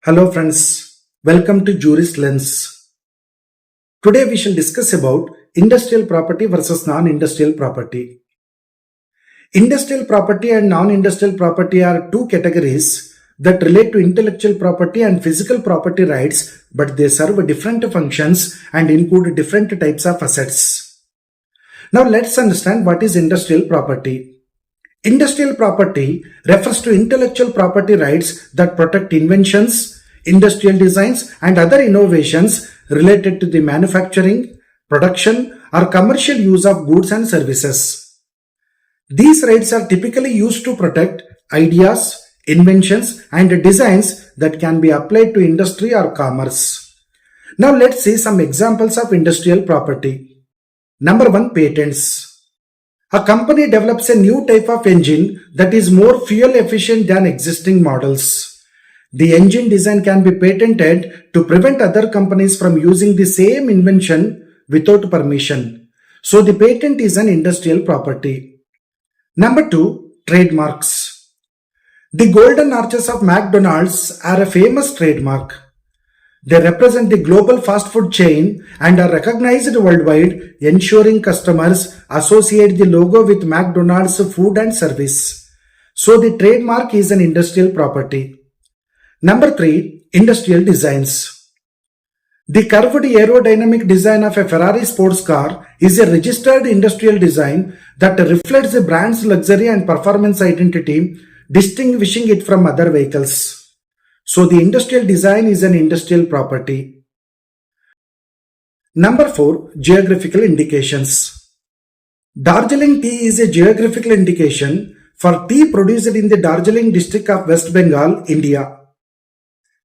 Hello friends, welcome to Juris Lens. Today we shall discuss about industrial property versus non-industrial property. Industrial property and non-industrial property are two categories that relate to intellectual property and physical property rights, but they serve different functions and include different types of assets. Now let's understand what is industrial property. Industrial property refers to intellectual property rights that protect inventions, industrial designs and other innovations related to the manufacturing, production or commercial use of goods and services. These rights are typically used to protect ideas, inventions and designs that can be applied to industry or commerce. Now let's see some examples of industrial property. Number 1, patents. A company develops a new type of engine that is more fuel efficient than existing models. The engine design can be patented to prevent other companies from using the same invention without permission. So the patent is an industrial property. Number 2, trademarks. The golden arches of McDonald's are a famous trademark. They represent the global fast food chain and are recognized worldwide, ensuring customers associate the logo with McDonald's food and service. So the trademark is an industrial property. Number 3, industrial designs. The curved aerodynamic design of a Ferrari sports car is a registered industrial design that reflects the brand's luxury and performance identity, distinguishing it from other vehicles. So the industrial design is an industrial property. Number 4, geographical indications. Darjeeling tea is a geographical indication for tea produced in the Darjeeling district of West Bengal, India.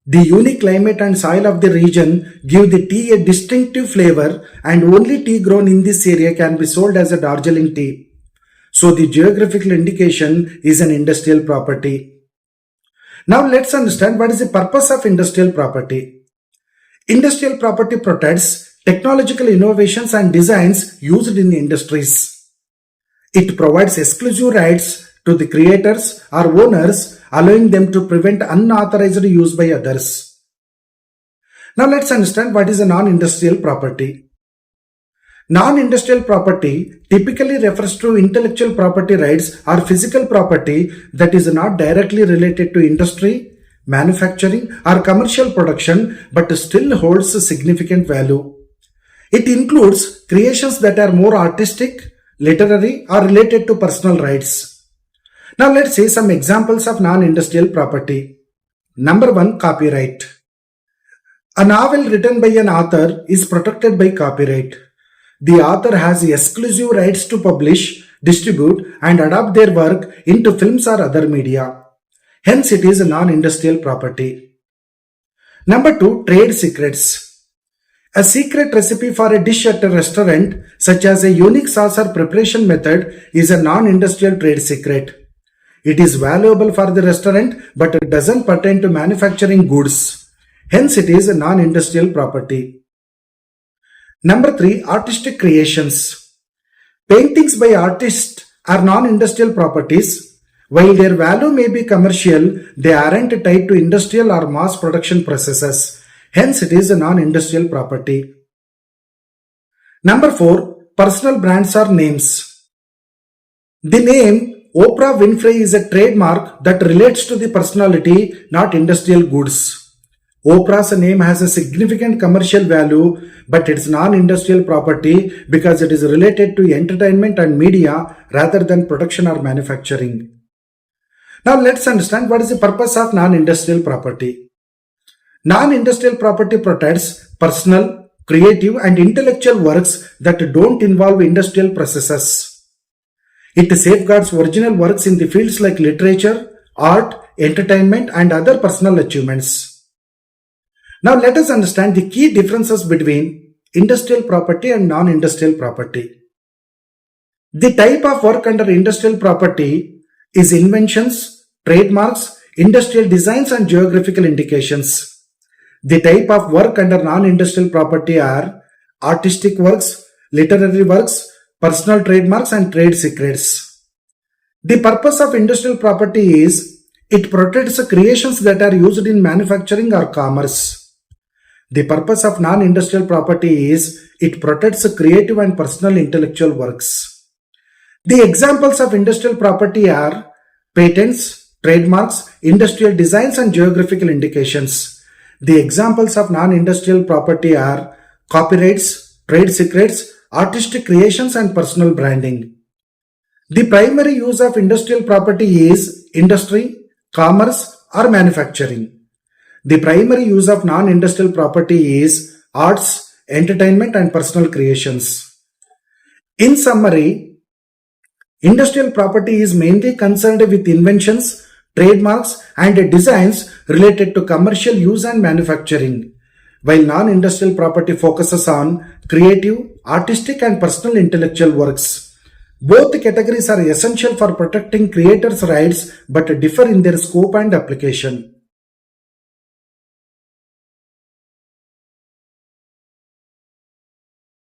The unique climate and soil of the region give the tea a distinctive flavor, and only tea grown in this area can be sold as a Darjeeling tea. So the geographical indication is an industrial property. Now let's understand what is the purpose of industrial property. Industrial property protects technological innovations and designs used in industries. It provides exclusive rights to the creators or owners, allowing them to prevent unauthorized use by others. Now let's understand what is a non-industrial property. Non-industrial property typically refers to intellectual property rights or physical property that is not directly related to industry, manufacturing or commercial production but still holds significant value. It includes creations that are more artistic, literary or related to personal rights. Now let's see some examples of non-industrial property. Number 1, copyright. A novel written by an author is protected by copyright. The author has exclusive rights to publish, distribute and adapt their work into films or other media. Hence it is a non-industrial property. Number 2, trade secrets. A secret recipe for a dish at a restaurant, such as a unique sauce or preparation method, is a non-industrial trade secret. It is valuable for the restaurant but it doesn't pertain to manufacturing goods. Hence it is a non-industrial property. Number 3, artistic creations. Paintings by artists are non-industrial properties. While their value may be commercial, they aren't tied to industrial or mass production processes. Hence it is a non-industrial property. Number 4, personal brands or names. The name Oprah Winfrey is a trademark that relates to the personality, not industrial goods. Oprah's name has a significant commercial value, but it's non-industrial property because it is related to entertainment and media rather than production or manufacturing. Now let's understand what is the purpose of non-industrial property. Non-industrial property protects personal, creative and intellectual works that don't involve industrial processes. It safeguards original works in the fields like literature, art, entertainment and other personal achievements. Now let us understand the key differences between industrial property and non-industrial property. The type of work under industrial property is inventions, trademarks, industrial designs and geographical indications. The type of work under non-industrial property are artistic works, literary works, personal trademarks and trade secrets. The purpose of industrial property is It protects creations that are used in manufacturing or commerce. The purpose of non-industrial property is it protects creative and personal intellectual works. The examples of industrial property are patents, trademarks, industrial designs, and geographical indications. The examples of non-industrial property are copyrights, trade secrets, artistic creations, and personal branding. The primary use of industrial property is industry, commerce, or manufacturing. The primary use of non-industrial property is arts, entertainment, and personal creations. In summary, industrial property is mainly concerned with inventions, trademarks, and designs related to commercial use and manufacturing, while non-industrial property focuses on creative, artistic, and personal intellectual works. Both categories are essential for protecting creators' rights but differ in their scope and application.